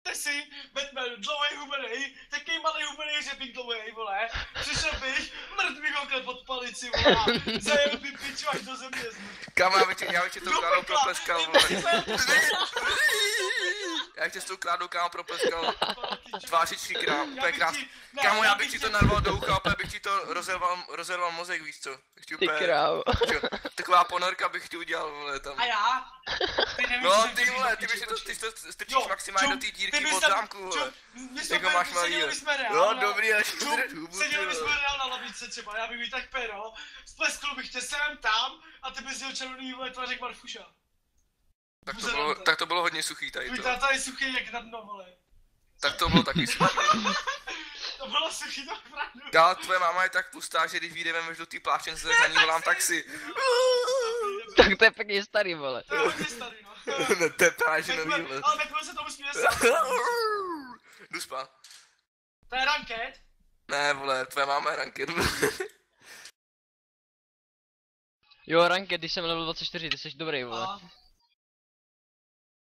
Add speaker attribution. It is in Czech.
Speaker 1: představte si, Batman, dlouhý hubenej, takový malý hubenej řepík dlouhý, vole. Přišel bych, mrtvý oklet pod palici, vole. Zajel by piču až do země.
Speaker 2: Kámo, já bych ti to kládou propleskal, vole. Já tě s tou kládou, kámo, propleskal. Tvářičky krám, úplně krásný. Kámo, já bych ti to narval do ucha, opět bych ti to rozerval mozek, víš co?
Speaker 3: Ty krávo.
Speaker 2: Taková ponorka bych ti udělal, vole, tam.
Speaker 1: A já?
Speaker 2: No, ty vole, ty to strčíš maximálně do té dírky od zámku, vole. Jako máš malý, no dobrý, až hubu.
Speaker 1: Seděli bychom reál na lavice třeba, já bych byl tak pero, spleskl bych tě sem tam a ty bys měl červený, vole, tvářek Marfuša.
Speaker 2: Tak to bylo hodně suchý tady to.
Speaker 1: Tvůj táta je suchý jak na dno, vole.
Speaker 2: Tak to bylo taky suchý.
Speaker 1: To bylo suchý, to opravdu.
Speaker 2: Kámo, tvoje máma je tak pustá, že když vyjdeme do té pláštěnce, tak za ní volám taxi.
Speaker 3: Tak to je pěkně starý, vole.
Speaker 1: To je hodně starý, no.
Speaker 2: No to je právě nový, vole.
Speaker 1: Ale Batman se tomu směje sám.
Speaker 2: Jdu spát.
Speaker 1: To je ranket?
Speaker 2: Ne, vole, tvoje máma je ranket.
Speaker 3: Jo, ranket, když jsem level 24, ty jsi dobrý, vole.